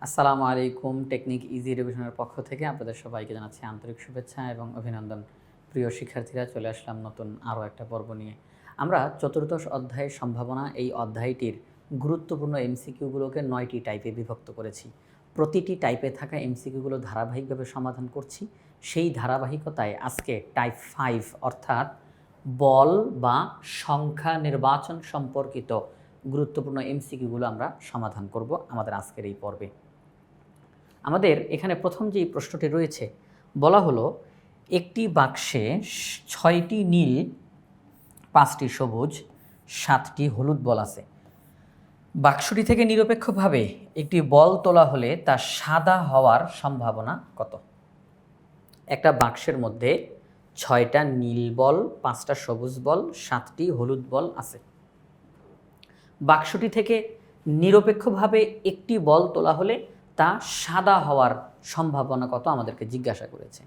আসসালামু আলাইকুম। Technique easy রিভিশনের পক্ষ থেকে আপনাদের সবাইকে জানাচ্ছি আন্তরিক শুভেচ্ছা এবং অভিনন্দন। প্রিয় শিক্ষার্থীরা, চলে আসলাম নতুন আরও একটা পর্ব নিয়ে। আমরা চতুর্দশ অধ্যায়ের সম্ভাবনা এই অধ্যায়টির গুরুত্বপূর্ণ এমসিকিউগুলোকে 9টি টাইপে বিভক্ত করেছি। প্রতিটি টাইপে থাকা এমসিকিউগুলো ধারাবাহিকভাবে সমাধান করছি। সেই ধারাবাহিকতায় আজকে টাইপ 5 অর্থাৎ বল বা সংখ্যা নির্বাচন সম্পর্কিত গুরুত্বপূর্ণ এমসিকিউগুলো আমরা সমাধান করব আমাদের আজকের এই পর্বে। আমাদের এখানে প্রথম যেই প্রশ্নটি রয়েছে, বলা হলো একটি বাক্সে 6টি নীল, 5টি সবুজ, 7টি হলুদ বল আছে। বাক্সটি থেকে নিরপেক্ষভাবে একটি বল তোলা হলে তা সাদা হওয়ার সম্ভাবনা কত? একটা বাক্সের মধ্যে 6টা নীল বল, 5টা সবুজ বল, 7টি হলুদ বল আছে। বাক্সটি থেকে নিরপেক্ষভাবে একটি বল তোলা হলে তা সাদা হওয়ার সম্ভাবনা কত আমাদেরকে জিজ্ঞাসা করেছে।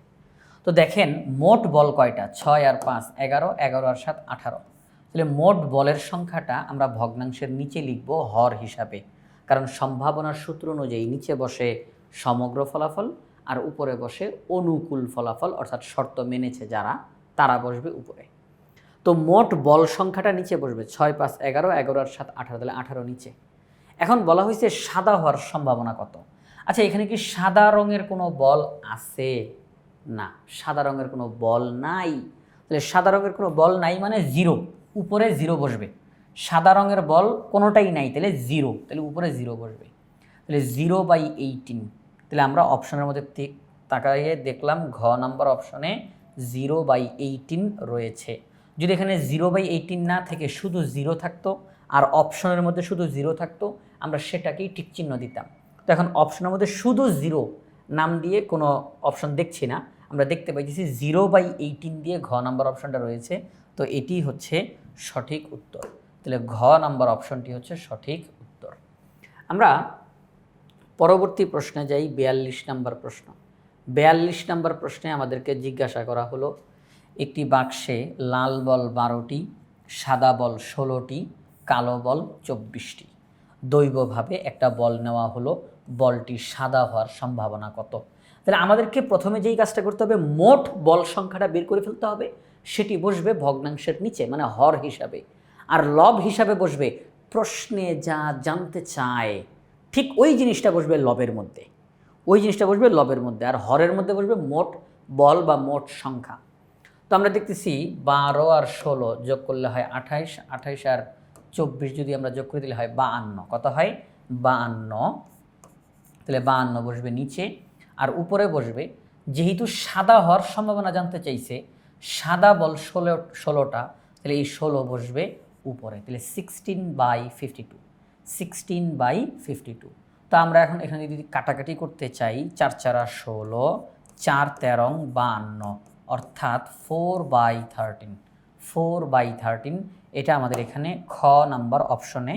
তো দেখেন মোট বল কয়টা? 6 আর 5 11, 11 আর 7 18। তাহলে মোট বলের সংখ্যাটা আমরা ভগ্নাংশের নিচে লিখব হর হিসাবে, কারণ সম্ভাবনার সূত্র অনুযায়ী নিচে বসে সমগ্র ফলাফল আর উপরে বসে অনুকূল ফলাফল, অর্থাৎ শর্ত মেনেছে যারা তারা বসবে উপরে। তো মোট বল সংখ্যাটা নিচে বসবে 6 5 11, 11 আর 7 18, তাহলে 18 নিচে। এখন বলা হয়েছে সাদা হওয়ার সম্ভাবনা কত। আচ্ছা, এখানে কি সাদা রঙের কোনো বল আছে? না, সাদা রঙের কোনো বল নাই। তাহলে সাদা রঙের কোনো বল নাই মানে জিরো, উপরে জিরো বসবে। সাদা রঙের বল কোনোটাই নাই, তাহলে জিরো, তাহলে উপরে জিরো বসবে। তাহলে 0/18। তাহলে আমরা অপশনের মধ্যে তাকাইয়ে দেখলাম ঘ নাম্বার অপশনে 0/18 রয়েছে। যদি এখানে 0/18 না থেকে শুধু জিরো থাকতো আর অপশনের মধ্যে শুধু জিরো থাকতো, আমরা সেটাকেই টিক চিহ্ন দিতাম। তো এখন অপশনের মধ্যে শুধু জিরো নাম দিয়ে কোনো অপশন দেখছি না, আমরা দেখতে পাইতেছি 0/18 দিয়ে ঘ নাম্বার অপশনটা রয়েছে। তো এটি হচ্ছে সঠিক উত্তর। তাহলে ঘ নাম্বার অপশনটি হচ্ছে সঠিক উত্তর। আমরা পরবর্তী প্রশ্নে যাই, 42 নম্বর প্রশ্ন। 42 নম্বর প্রশ্নে আমাদেরকে জিজ্ঞাসা করা হলো একটি বাক্সে লাল বল 12টি, সাদা বল 16টি, কালো বল 24টি। দৈবভাবে একটা বল নেওয়া হলো, বলটি সাদা হওয়ার সম্ভাবনা কত? তাহলে আমাদেরকে প্রথমে যেই কাজটা করতে হবে, মোট বল সংখ্যাটা বের করে ফেলতে হবে। সেটি বসবে ভগ্নাংশের নিচে, মানে হর হিসাবে। আর লব হিসাবে বসবে প্রশ্নে যা জানতে চায় ঠিক ওই জিনিসটা বসবে লবের মধ্যে, ওই জিনিসটা বসবে লবের মধ্যে। আর হরের মধ্যে বসবে মোট বল বা মোট সংখ্যা। তো আমরা দেখতেছি 12 আর 16 যোগ করলে হয় 28, 28 আর 24 যদি আমরা যোগ করে দিলে হয় 52। কত হয়? 52। তাহলে 52 বসবে নিচে, আর উপরে বসবে, যেহেতু সাদা হওয়ার সম্ভাবনা জানতে চাইছে, সাদা বল 16টা, তাহলে এই 16 বসবে উপরে। তাহলে 16/52, 16/52। তো আমরা এখন এখানে যদি কাটাকাটি করতে চাই, 4 4 16, 4 13 52, অর্থাৎ 4/13, 4/13। এটা আমাদের এখানে খ নাম্বার অপশনে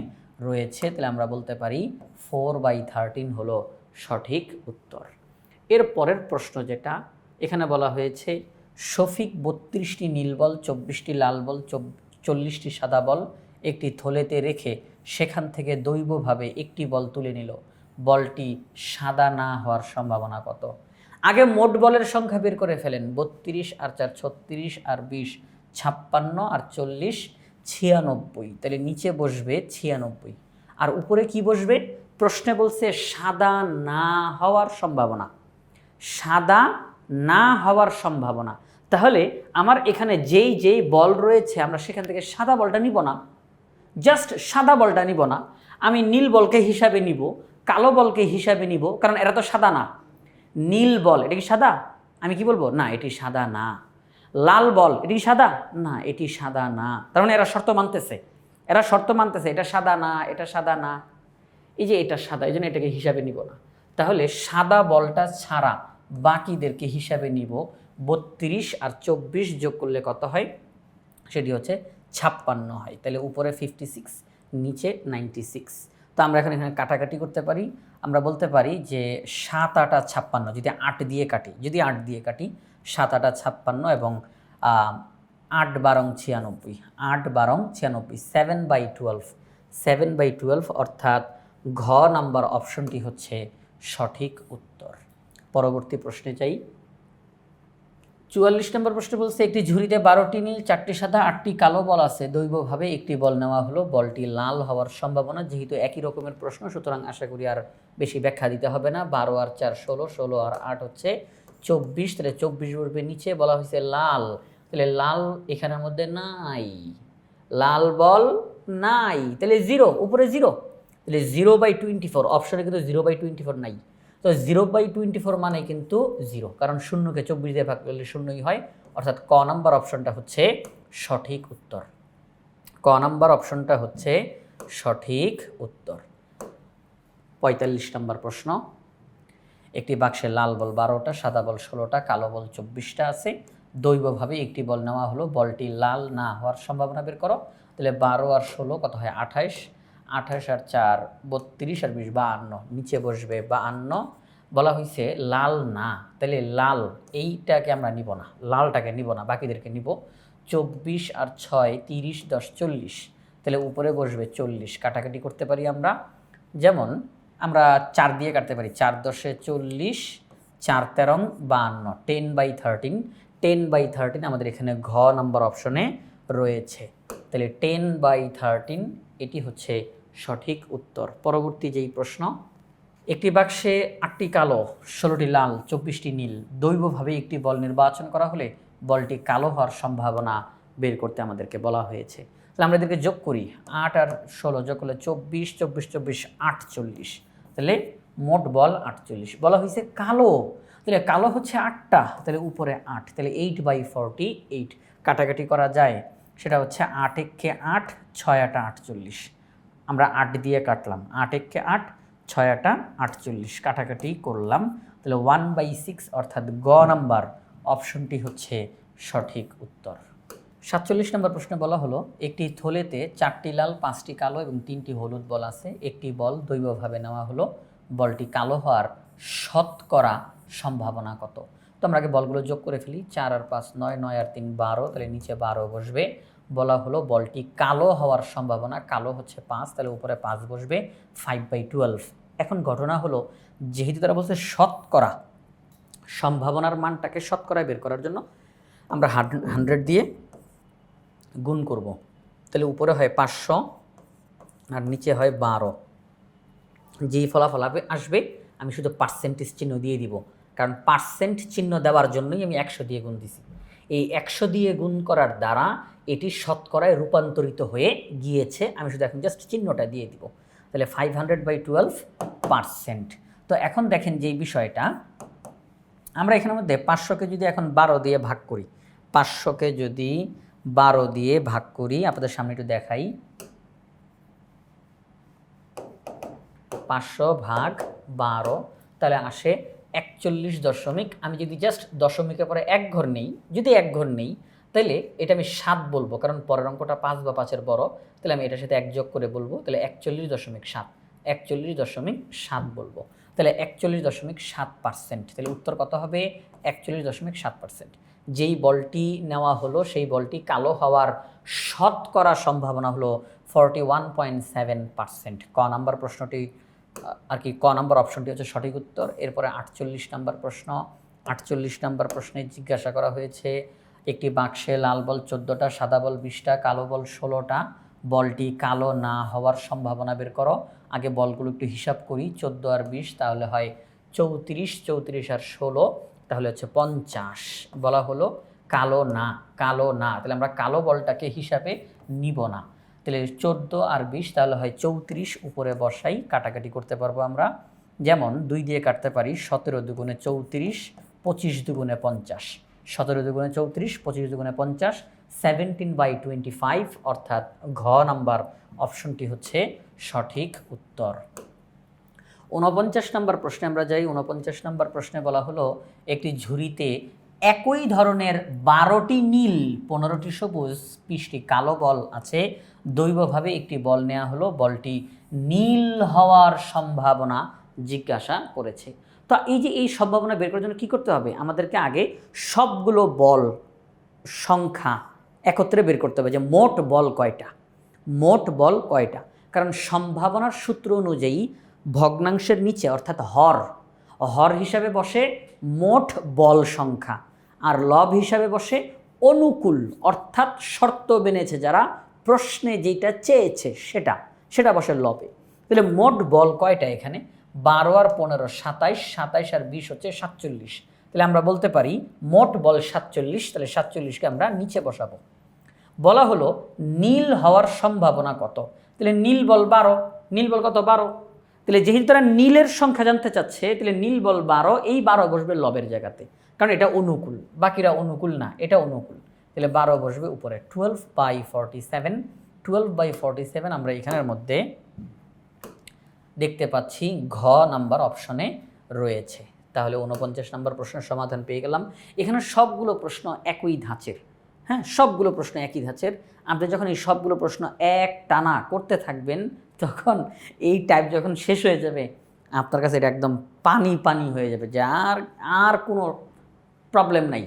রয়েছে। তাহলে আমরা বলতে পারি 4/13 হলো সঠিক উত্তর। এর পরের প্রশ্ন যেটা এখানে বলা হয়েছে, শফিক 32টি নীল বল, 24টি লাল বল, 40টি সাদা বল একটি থলেতে রেখে সেখান থেকে দৈবভাবে একটি বল তুলে নিল, বলটি সাদা না হওয়ার সম্ভাবনা কত? আগে মোট বলের সংখ্যা বের করে ফেলেন। 32 আর 4 36 আর 20 56 আর 40 96। তাহলে নিচে বসবে 96 আর উপরে কি বসবে? প্রশ্নে বলছে সাদা না হওয়ার সম্ভাবনা, সাদা না হওয়ার সম্ভাবনা। তাহলে আমার এখানে যেই যেই বল রয়েছে আমরা সেখান থেকে সাদা বলটা নিব না, জাস্ট সাদা বলটা নিব না। আমি নীল বলকে হিসাবে নিব, কালো বলকে হিসাবে নিব, কারণ এরা তো সাদা না। নীল বল, এটা কি সাদা? আমি কি বলবো? না, এটি সাদা না। লাল বল, এটি সাদা? না, এটি সাদা না। তার মানে এরা শর্ত মানতেছে, এরা শর্ত মানতেছে এটা সাদা না, এটা সাদা না। এই যে এটা সাদা, এই জন্য এটাকে হিসাবে নিব না। তাহলে সাদা বলটা ছাড়া বাকিদেরকে হিসাবে নিব। 32 আর 24 যোগ করলে কত হয়? সেটি হচ্ছে 56 হয়। তাহলে উপরে 56, নিচে 96। তো আমরা এখানে কাটাকাটি করতে পারি। আমরা বলতে পারি যে 7 8 56, যদি 8 দিয়ে কাটি, 7 8 56 এবং 8 12 96, 8 12 96, 7/12, 7/12, অর্থাৎ ঘ নাম্বার অপশনটি হচ্ছে সঠিক উত্তর। পরবর্তী প্রশ্নে যাই। 44 নম্বর প্রশ্ন বলছে, একটি ঝুড়িতে 12টি নীল, 4টি সাদা, 8টি কালো বল আছে। দৈবভাবে একটি বল নেওয়া হলো, বলটি লাল হওয়ার সম্ভাবনা। যেহেতু একই রকমের প্রশ্ন, সুতরাং আশা করি আর বেশি ব্যাখ্যা দিতে হবে না। 12 আর 4 16, 16 আর 8 হচ্ছে 24। তাহলে 24 বসবে নিচে, বলা হয়েছে লাল। তাহলে লাল এখানের মধ্যে নাই, লাল বল নাই, তাহলে 0, উপরে 0। তাহলে 0/24, অপশনে কিন্তু 0/24 নাই। তো 0/24 মানে কিন্তু 0, কারণ শূন্যকে 24 দিয়ে ভাগ করলে শূন্যই হয়। অর্থাৎ ক নাম্বার অপশনটা হচ্ছে সঠিক উত্তর। ক নাম্বার অপশনটা হচ্ছে সঠিক উত্তর। 45 নম্বর প্রশ্ন, একটি বাক্সে লাল বল 12টা, সাদা বল 16টা, কালো বল 24টা আছে। দৈবভাবে একটি বল নেওয়া হলো, বলটি লাল না হওয়ার সম্ভাবনা বের করো। তাহলে 12 আর 16 কত হয়? 28। 28 আর 4 32 আর 20 52, নিচে বসবে 52। বলা হয়েছে লাল না, তাহলে লাল এইটাকে আমরা নিব না, লালটাকে নিব না, বাকিদেরকে নিব। 24 আর 6 30 10 40, তাহলে উপরে বসবে 40। কাটাকাটি করতে পারি আমরা, যেমন আমরা 4 দিয়ে কাটতে পারি। 4 10 40, 4 13 52, 10/13। 10/13 আমাদের এখানে ঘ নাম্বার অপশনে রয়েছে। তাহলে 10/13 এটি হচ্ছে সঠিক উত্তর। পরবর্তী যেই প্রশ্ন, একটি বাক্সে 8টি কালো, 16টি লাল, 24টি নীল। দৈবভাবে একটি বল নির্বাচন করা হলে বলটি কালো হওয়ার সম্ভাবনা বের করতে আমাদেরকে বলা হয়েছে। তাহলে আমরা এদেরকে যোগ করি। 8 আর 16 যোগ করলে 24, 24 24 48, তাহলে মোট বল 48। বলা হয়েছে কালো, তাহলে কালো হচ্ছে 8টা, তাহলে উপরে 8, তাহলে 8/48। কাটাকাটি করা যায়, সেটা হচ্ছে 8 একে 8, 6 8 48। আমরা 8 দিয়ে কাটলাম, 8 একে 8, 6 8 48, কাটাকাটি করলাম। তাহলে 1/6, অর্থাৎ গ নাম্বার অপশনটি হচ্ছে সঠিক উত্তর। 47 নম্বর প্রশ্নে বলা হলো, একটি থলেতে 4টি লাল, 5টি কালো এবং 3টি হলুদ বল আছে। একটি বল দৈবভাবে নেওয়া হলো, বলটি কালো হওয়ার শতকরা সম্ভাবনা কত? তো আমরা আগে বলগুলো যোগ করে ফেলি। 4 আর 5 9, 9 আর 3 12, তাহলে নিচে 12 বসবে। বলা হলো বলটি কালো হওয়ার সম্ভাবনা, কালো হচ্ছে 5, তাহলে উপরে 5 বসবে, 5/12। এখন ঘটনা হলো, যেহেতু তারা বলছে শতকরা, সম্ভাবনার মানটাকে শতকরায় বের করার জন্য আমরা 100 দিয়ে গুণ করব। তাহলে উপরে হয় 500 আর নিচে হয় 12। যেই ফলাফল আসবে আমি শুধু পার্সেন্টেজ চিহ্ন দিয়ে দিব, কারণ পার্সেন্ট চিহ্ন দেওয়ার জন্যই আমি 100 দিয়ে গুণ দিছি। এই 100 দিয়ে গুণ করার দ্বারা এটি শতকরায় রূপান্তরিত হয়ে গিয়েছে। আমি শুধু এখন জাস্ট চিহ্নটা দিয়ে দিব। তাহলে 500/12%। তো এখন দেখেন যেই বিষয়টা, আমরা এখানের মধ্যে 500কে যদি এখন 12 দিয়ে ভাগ করি, 500কে যদি 12 দিয়ে ভাগ করি, আপনাদের সামনে একটু দেখাই। 500 ভাগ 12, তাহলে আসে 41 আমি যদি জাস্ট দশমিকের পরে 1 ঘর নেই, যদি 1 ঘর নেই, তাহলে এটা আমি 7 বলবো, কারণ পরের অঙ্কটা 5 বা 5-এর বড়। তাহলে আমি এটার সাথে 1 যোগ করে বলবো, তাহলে 41.7, 41.7 বলবো। তাহলে 41.7%। তাহলে উত্তর কত হবে? 41.7%। যেই বলটি নেওয়া হলো সেই বলটি কালো হওয়ার শতকরা সম্ভাবনা হলো 41.7%। ক নাম্বার প্রশ্নটি আর কি, ক নাম্বার অপশনটি হচ্ছে সঠিক উত্তর। এরপরে 48 নম্বর প্রশ্ন। 48 নম্বর প্রশ্নে জিজ্ঞাসা করা হয়েছে, একটি বাক্সে লাল বল 14টা, সাদা বল 20টা, কালো বল 16টা। বলটি কালো না হওয়ার সম্ভাবনা বের করো। আগে বলগুলো একটু হিসাব করি। 14 আর 20 তাহলে হয় 34, 34 আর 16 তাহলে হচ্ছে 50। বলা হলো কালো না, কালো না, তাহলে আমরা কালো বলটাকে হিসাবে নিব না। তাহলে 14 আর 20 তাহলে হয় 34, উপরে বসাই, কাটাকাটি করতে পারবো আমরা। যেমন 2 দিয়ে কাটতে পারি, 17 দুগুণে 34, 25 দুগুণে 50, 17 দুগুণে 34, 25 দুগুণে 50, 17/25, অর্থাৎ ঘ নাম্বার অপশনটি হচ্ছে সঠিক উত্তর। 49 নম্বর প্রশ্নে আমরা যাই। 49 নম্বর প্রশ্নে বলা হলো, একটি ঝুড়িতে একই ধরনের 12টি নীল, 15টি সবুজ, 20টি কালো বল আছে। দৈবভাবে একটি বল নেওয়া হলো, বলটি নীল হওয়ার সম্ভাবনা জিজ্ঞাসা করেছে। তো এই যে এই সম্ভাবনা বের করার জন্য কী করতে হবে? আমাদেরকে আগে সবগুলো বল সংখ্যা একত্রে বের করতে হবে, যে মোট বল কয়টা, মোট বল কয়টা। কারণ সম্ভাবনার সূত্র অনুযায়ী ভগ্নাংশের নিচে অর্থাৎ হর হিসাবে বসে মোট বল সংখ্যা, আর লব হিসাবে বসে অনুকূল অর্থাৎ শর্ত বেনেছে যারা প্রশ্নে যেটা চেয়েছে সেটা বসে লবে। তাহলে মোট বল কয়টা এখানে? 12 আর 15 27, 27 আর 20 হচ্ছে 47। তাহলে আমরা বলতে পারি মোট বল 47। তাহলে 47কে আমরা নিচে বসাবো। বলা হলো নীল হওয়ার সম্ভাবনা কত? তাহলে নীল বল 12। নীল বল কত? 12। তাহলে যেহেতু তারা নীলের সংখ্যা জানতে চাচ্ছে, তাহলে নীল বল 12, এই 12 বসবে লবের জায়গাতে, কারণ এটা অনুকূল, বাকিরা অনুকূল না, এটা অনুকূল। তাহলে 12 বসবে উপরে। 12/47, 12/47 আমরা এখানের মধ্যে দেখতে পাচ্ছি ঘ নাম্বার অপশনে রয়েছে। তাহলে 49 নম্বর প্রশ্নের সমাধান পেয়ে গেলাম। এখানে সবগুলো প্রশ্ন একই ধাঁচের, হ্যাঁ, সবগুলো প্রশ্ন একই ধাঁচের। আপনি যখন এই সবগুলো প্রশ্ন এক টানা করতে থাকবেন, তখন এই টাইপ যখন শেষ হয়ে যাবে, আপনার কাছে এটা একদম পানি হয়ে যাবে, যে আর কোনো প্রবলেম নাই।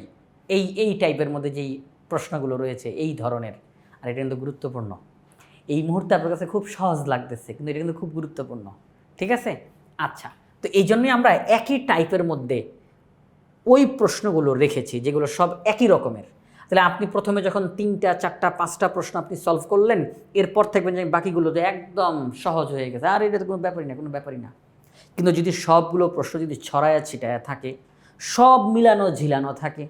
এই টাইপের মধ্যে যেই প্রশ্নগুলো রয়েছে এই ধরনের, আর এটা কিন্তু গুরুত্বপূর্ণ। এই মুহূর্তে আপনার কাছে খুব সহজ লাগতেছে, কিন্তু এটা কিন্তু খুব গুরুত্বপূর্ণ, ঠিক আছে? আচ্ছা, তো এই জন্যই আমরা একই টাইপের মধ্যে ওই প্রশ্নগুলো রেখেছি, যেগুলো সব একই রকমের। তাহলে আপনি প্রথমে যখন 3টা 4টা 5টা প্রশ্ন আপনি সলভ করলেন, এরপর থাকবেন যে বাকিগুলো তো একদম সহজ হয়ে গেছে, আর এটা তো কোনো ব্যাপারই না। কিন্তু যদি সবগুলো প্রশ্ন যদি ছড়ায়া ছিটায়া থাকে, সব মিলানো ঝিলানো থাকে,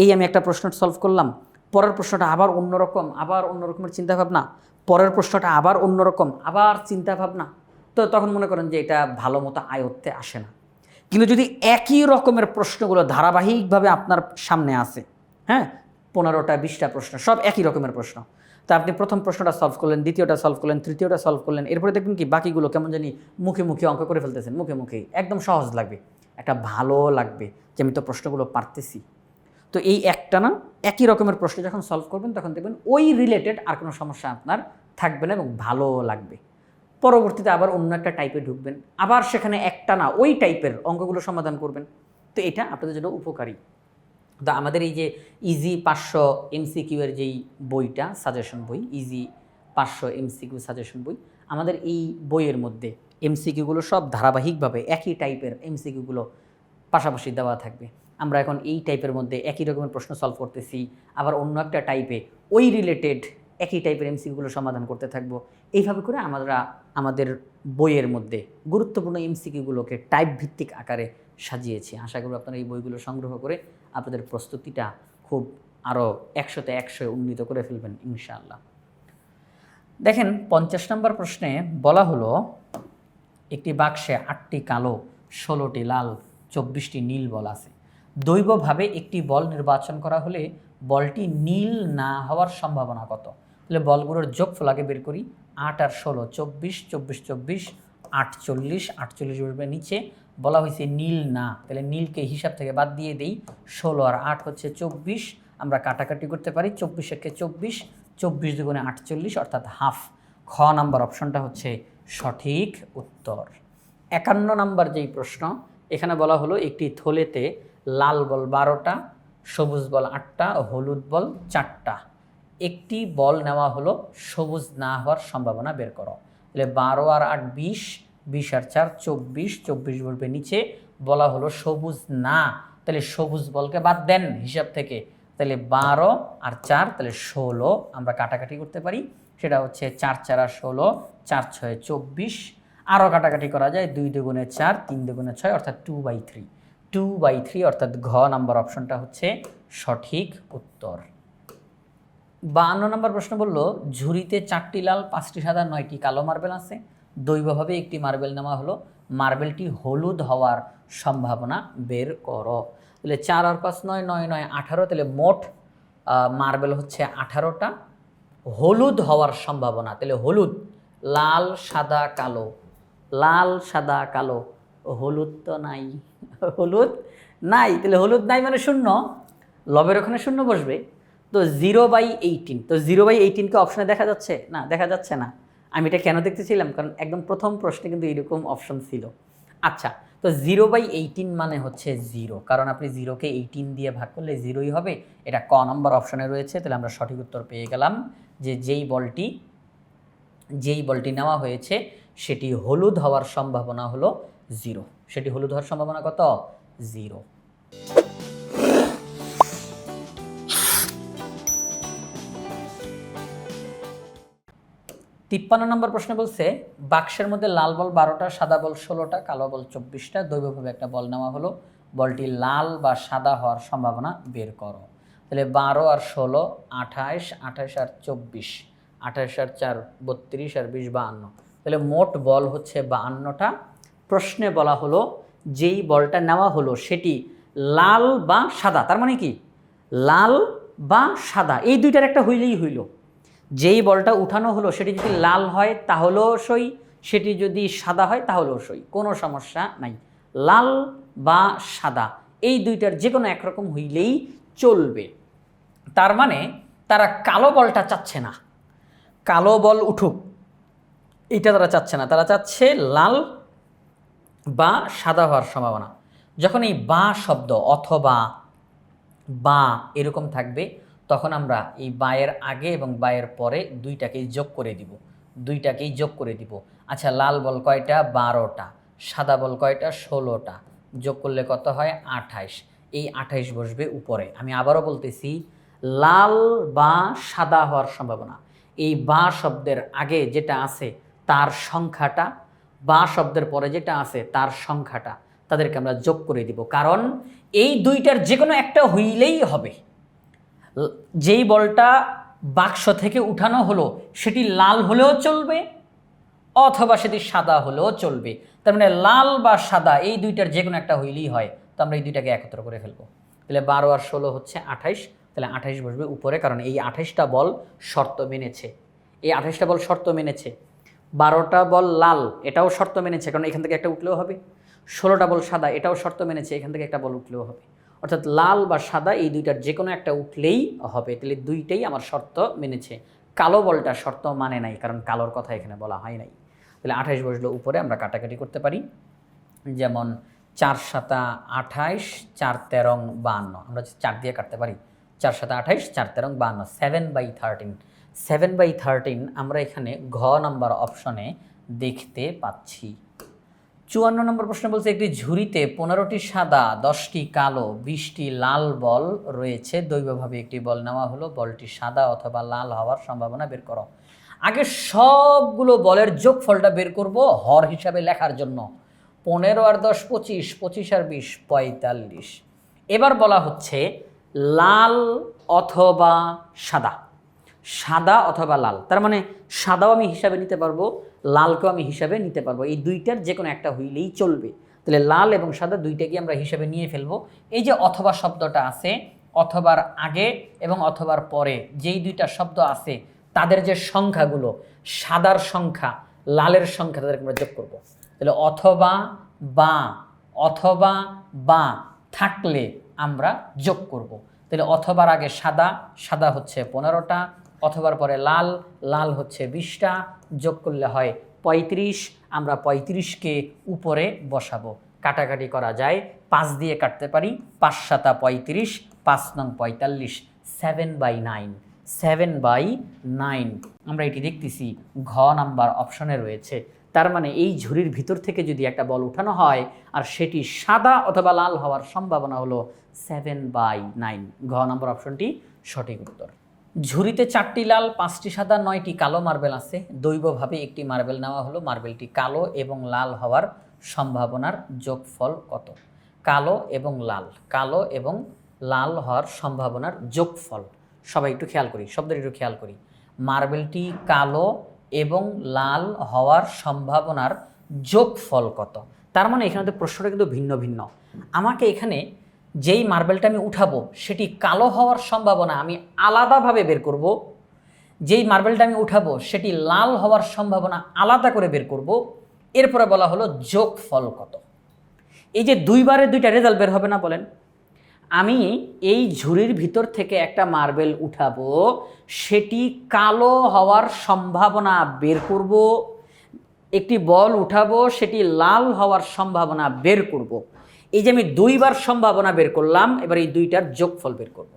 এই আমি একটা প্রশ্ন সলভ করলাম, পরের প্রশ্নটা আবার অন্য রকমের চিন্তাভাবনা, পরের প্রশ্নটা আবার অন্যরকম, আবার চিন্তাভাবনা, তো তখন মনে করেন যে এটা ভালো মতো আয়ত্তে আসে না। কিন্তু যদি একই রকমের প্রশ্নগুলো ধারাবাহিকভাবে আপনার সামনে আসে, হ্যাঁ, 15টা 20টা প্রশ্ন, সব একই রকমের প্রশ্ন, তো আপনি প্রথম প্রশ্নটা সলভ করলেন, দ্বিতীয়টা সলভ করলেন, তৃতীয়টা সলভ করলেন, এরপরে দেখবেন কি বাকিগুলো কেমন জানি মুখে অঙ্ক করে ফেলতেছেন, মুখে একদম সহজ লাগবে, একটা ভালো লাগবে যে আমি তো প্রশ্নগুলো পারতেছি। তো এই একটা না একই রকমের প্রশ্ন যখন সলভ করবেন, তখন দেখবেন ওই রিলেটেড আর কোনো সমস্যা আপনার থাকবে না এবং ভালো লাগবে। পরবর্তীতে আবার অন্য একটা টাইপে ঢুকবেন, আবার সেখানে একটা না ওই টাইপের অঙ্কগুলো সমাধান করবেন। তো এটা আপনাদের জন্য উপকারী। তো আমাদের এই যে ইজি 500 MCQ এর যেই বইটা, সাজেশন বই, ইজি 500 MCQ সাজেশন বই, আমাদের এই বইয়ের মধ্যে MCQগুলো সব ধারাবাহিকভাবে একই টাইপের MCQগুলো পাশাপাশি দেওয়া থাকবে। আমরা এখন এই টাইপের মধ্যে একই রকমের প্রশ্ন সলভ করতেছি, আবার অন্য একটা টাইপে ওই রিলেটেড একই টাইপের MCQগুলো সমাধান করতে থাকবো। এইভাবে করে আমরা আমাদের বইয়ের মধ্যে গুরুত্বপূর্ণ MCQগুলোকে টাইপ ভিত্তিক আকারে সাজিয়েছি। আশা করি আপনারা এই বইগুলো সংগ্রহ করে আপনাদের প্রস্তুতিটা খুব আরও 100তে 100 উন্নীত করে ফেলবেন ইনশাআল্লাহ। দেখেন 50 নম্বর প্রশ্নে বলা হলো একটি বাক্সে 8টি কালো, 16টি লাল, 24টি নীল বল আছে। দৈবভাবে একটি বল নির্বাচন করা হলে বলটি নীল না হওয়ার সম্ভাবনা কত? তাহলে বলগুলোর যোগফল আগে বের করি। 8 আর 16 24, 24 24 48, 48 বসবে নিচে। বলা হয়েছে নীল না, তাহলে নীলকে হিসাব থেকে বাদ দিয়ে দেই। 16 আর 8 হচ্ছে 24, আমরা কাটাকাটি করতে পারি। 24 একে 24, 24 দুগুণে 48 অর্থাৎ হাফ। খ নাম্বার অপশনটা হচ্ছে সঠিক উত্তর। 51 নাম্বার যেই প্রশ্ন, এখানে বলা হলো একটি থলেতে লাল বল 12টা, সবুজ বল 8টা, হলুদ বল 4টা। একটি বল নেওয়া হলো, সবুজ না হওয়ার সম্ভাবনা বের করো। তাহলে 12 আর 8 20, 20 আর 4 24, 24 বলবে নিচে। বলা হলো সবুজ না, তাহলে সবুজ বলকে বাদ দেন হিসাব থেকে। তাহলে 12 আর 4, তাহলে 16, আমরা কাটাকাটি করতে পারি। সেটা হচ্ছে 4 4 আর 16, 4 6 24, আরও কাটাকাটি করা যায়। 2 দুগুণে 4, 3 দুগুণে 6 অর্থাৎ 2/3। 2/3 অর্থাৎ ঘ নাম্বার অপশনটা হচ্ছে সঠিক উত্তর। 52 নম্বর প্রশ্ন বলল ঝুড়িতে 4টি লাল, 5টি সাদা, 9টি কালো মার্বেল আছে। দৈবভাবে একটি মার্বেল নেওয়া হলো, মার্বেলটি হলুদ হওয়ার সম্ভাবনা বের করো। তাহলে 4 আর 5 9, 9 9 18, তাহলে মোট মার্বেল হচ্ছে 18টা। হলুদ হওয়ার সম্ভাবনা, তাহলে হলুদ লাল সাদা কালো, লাল সাদা কালো, হলুদ তো নাই, হলুদ নাই, তাহলে হলুদ নাই মানে শূন্য, লবের ওখানে শূন্য বসবে। তো 0/18, তো 0/18কে অপশনে দেখা যাচ্ছে না? দেখা যাচ্ছে না। আমি এটা কেন দেখতেছিলাম, কারণ একদম প্রথম প্রশ্নে কিন্তু এইরকম অপশন ছিল। আচ্ছা, তো 0/18 মানে হচ্ছে 0, কারণ আপনি 0কে 18 দিয়ে ভাগ করলে 0ই হবে। এটা ক নম্বর অপশনে রয়েছে। তাহলে আমরা সঠিক উত্তর পেয়ে গেলাম যে যেই বলটি নেওয়া হয়েছে সেটি হলুদ হওয়ার সম্ভাবনা হলো 0। সেটি হলুদ হওয়ার সম্ভাবনা কত? 0। 53 নম্বর প্রশ্ন বলছে, বাক্সের মধ্যে লাল বল 12টা, সাদা বল 16টা, কালো বল 24টা, দৈবভাবে একটা বল নেওয়া হলো, বলটি লাল বা সাদা হওয়ার সম্ভাবনা বের করো। তাহলে 12 আর 16 28, 28 আর 24, 28 আর 4 32 আর 20 52। তাহলে মোট বল হচ্ছে 52টা। প্রশ্নে বলা হলো যেই বলটা নেওয়া হলো সেটি লাল বা সাদা, তার মানে কি লাল বা সাদা এই দুইটার একটা হইলেই হইল। যেই বলটা উঠানো হলো সেটি যদি লাল হয় তাহলেও সই, সেটি যদি সাদা হয় তাহলেও সই, কোনো সমস্যা নাই। লাল বা সাদা এই দুইটার যে কোনো একরকম হইলেই চলবে। তার মানে তারা কালো বলটা চাচ্ছে না, কালো বল উঠুক এটা তারা চাচ্ছে না, তারা চাচ্ছে লাল বা সাদা হওয়ার সম্ভাবনা। যখন এই বা শব্দ অথবা বা এরকম থাকবে তখন আমরা এই বায়ের আগে এবং বায়ের পরে দুইটাকেই যোগ করে দিব। আচ্ছা, লাল বল কয়টা? 12টা। সাদা বল কয়টা? 16টা। যোগ করলে কত হয়? 28। এই 28 বসবে উপরে। আমি আবারও বলতেছি, লাল বা সাদা হওয়ার সম্ভাবনা এই বা শব্দের আগে যেটা আছে তার সংখ্যাটা, বা শব্দের পরে যেটা আছে তার সংখ্যাটা, তাদেরকে আমরা যোগ করে দিব, কারণ এই দুইটার যে কোনো একটা হইলেই হবে। যেই বলটা বাক্স থেকে উঠানো হলো সেটি লাল হলেও চলবে অথবা সেটি সাদা হলেও চলবে। তার মানে লাল বা সাদা এই দুইটার যে কোনো একটা হইলেই হয়। তো আমরা এই দুইটাকে একত্র করে ফেলবো। তাহলে 12 আর 16 হচ্ছে 28। তাহলে 28 বসবে উপরে, কারণ এই 28টা বল শর্ত মেনেছে। এই 28টা বল শর্ত মেনেছে। 12টা বল লাল, এটাও শর্ত মেনেছে, কারণ এখান থেকে একটা উঠলেও হবে। 16টা বল সাদা, এটাও শর্ত মেনেছে, এখান থেকে একটা বল উঠলেও হবে। অর্থাৎ লাল বা সাদা এই দুইটার যে কোনো একটা উঠলেই হবে। তাহলে দুইটাই আমার শর্ত মেনেছে। কালো বলটা শর্ত মানে নাই, কারণ কালোর কথা এখানে বলা হয় নাই। তাহলে 28 বসলো উপরে। আমরা কাটাকাটি করতে পারি, যেমন 4 7 28, 4 13 52। আমরা 4 দিয়ে কাটতে পারি। 4 7 28, 4 13 52, 7/13। 7/13 আমরা এখানে ঘ নাম্বার অপশনে দেখতে পাচ্ছি। 54 নম্বর প্রশ্ন বলছে, একটি ঝুড়িতে 15টি সাদা, 10টি কালো, 20টি লাল বল রয়েছে। দৈবভাবে একটি বল নেওয়া হলো, বলটি সাদা অথবা লাল হওয়ার সম্ভাবনা বের করো। আগে সবগুলো বলের যোগফলটা বের করব হর হিসাবে লেখার জন্য। 15 আর 10 25, 25 আর 20 45। এবার বলা হচ্ছে লাল অথবা সাদা, সাদা অথবা লাল। তার মানে সাদাও আমি হিসাবে নিতে পারবো, লালকেও আমি হিসাবে নিতে পারবো। এই দুইটার যে কোনো একটা হইলেই চলবে। তাহলে লাল এবং সাদা দুইটাকে আমরা হিসাবে নিয়ে ফেলবো। এই যে অথবা শব্দটা আছে, অথবার আগে এবং অথবার পরে যেই দুইটা শব্দ আছে তাদের যে সংখ্যাগুলো, সাদার সংখ্যা লালের সংখ্যা, তাদেরকে আমরা যোগ করবো। তাহলে অথবা বা থাকলে আমরা যোগ করব। তাহলে অথবার আগে সাদা, সাদা হচ্ছে 15টা, অথবার পরে লাল, লাল হচ্ছে 20টা, যোগ করলে হয় 35। আমরা 35কে উপরে বসাবো। কাটাকাটি করা যায়, 5 দিয়ে কাটতে পারি। 5 7 35, 5 9 45, 7/9। 7/9 আমরা এটি দেখতেছি ঘ নাম্বার অপশনে রয়েছে। তার মানে এই ঝুড়ির ভিতর থেকে যদি একটা বল উঠানো হয় আর সেটি সাদা অথবা লাল হওয়ার সম্ভাবনা হলো 7/9। ঘ নম্বর অপশনটি সঠিক উত্তর। ঝুড়িতে 4টি লাল, 5টি সাদা, 9টি কালো মার্বেল আছে। দৈবভাবে একটি মার্বেল নেওয়া হলো, মার্বেলটি কালো এবং লাল হওয়ার সম্ভাবনার যোগফল কত? কালো এবং লাল হওয়ার সম্ভাবনার যোগফল। সবাই একটু খেয়াল করি, শব্দটি একটু খেয়াল করি। মার্বেলটি কালো এবং লাল হওয়ার সম্ভাবনার যোগফল কত? তার মানে এখানে তো প্রশ্নটা কিন্তু ভিন্ন ভিন্ন। আমাকে এখানে যেই মার্বেলটা আমি উঠাবো সেটি কালো হওয়ার সম্ভাবনা আমি আলাদাভাবে বের করব, যেই মার্বেলটা আমি উঠাবো সেটি লাল হওয়ার সম্ভাবনা আলাদা করে বের করব। এরপরে বলা হলো যোগফল কত। এই যে দুইবারে দুইটা রেজাল্ট বের হবে না বলেন? আমি এই ঝুড়ির ভিতর থেকে একটা মার্বেল উঠাবো, সেটি কালো হওয়ার সম্ভাবনা বের করব। একটি বল উঠাবো, সেটি লাল হওয়ার সম্ভাবনা বের করব। এই যে আমি দুইবার সম্ভাবনা বের করলাম, এবার এই দুইটার যোগফল বের করব।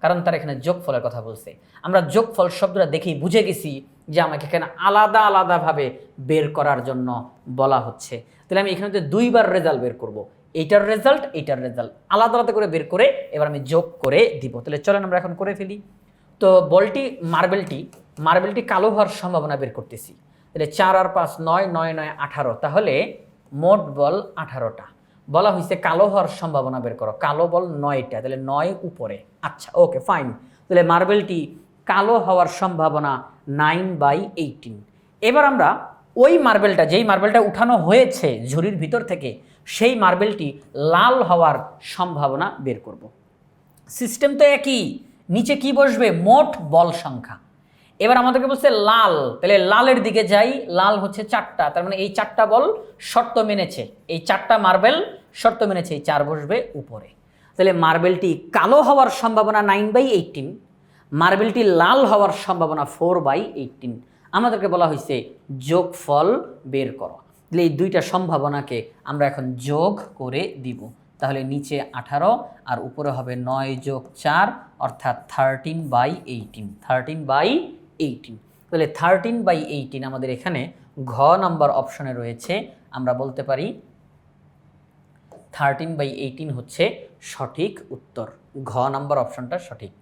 কারণ তার এখানে যোগফলের কথা বলছে। আমরা যোগফল শব্দটা দেখেই বুঝে গেছি যে আমাকে এখানে আলাদা আলাদাভাবে বের করার জন্য বলা হচ্ছে। তাহলে আমি এখানে দুইবার রেজাল্ট বের করব, এইটার রেজাল্ট এইটার রেজাল্ট আলাদা আলাদা করে বের করে এবার আমি যোগ করে দিব। তাহলে চলেন আমরা এখন করে ফেলি। তো বলটি মার্বেলটি কালো হওয়ার সম্ভাবনা বের করতেছি। তাহলে 4 আর 5 9, 9 9 18, তাহলে মোট বল 18টা। বলা হয়েছে কালো হওয়ার সম্ভাবনা বের করো, কালো বল 9টা, তাহলে 9 উপরে। আচ্ছা ওকে ফাইন, তাহলে মার্বেলটি কালো হওয়ার সম্ভাবনা 9/18। এবার আমরা ওই মার্বেলটা, যেই মার্বেলটা উঠানো হয়েছে ঝুড়ির ভিতর থেকে, সেই মার্বেলটি লাল হওয়ার সম্ভাবনা বের করব। সিস্টেম তো একই, নিচে কি বসবে? মোট বল সংখ্যা। এবার আমাদেরকে বলছে লাল, তাহলে লালের দিকে যাই। লাল হচ্ছে 4টা, তার মানে এই 4টা বল শর্ত মেনেছে, এই 4টা মার্বেল শর্ত মেনেছে, এই 4 বসবে উপরে। তাহলে মার্বেলটি কালো হওয়ার সম্ভাবনা 9/18, মার্বেলটি লাল হওয়ার সম্ভাবনা 4/18। আমাদেরকে বলা হয়েছে যোগফল বের করো। তাহলে এই দুইটা সম্ভাবনাকে আমরা এখন যোগ করে দিব। তাহলে নিচে 18 আর উপরে হবে 9 যোগ 4 অর্থাৎ 13/18। 13/18, তাহলে 13/18 আমাদের এখানে ঘ নাম্বার অপশনে রয়েছে। আমরা বলতে পারি 13/18 হচ্ছে সঠিক উত্তর, ঘ নাম্বার অপশনটা সঠিক।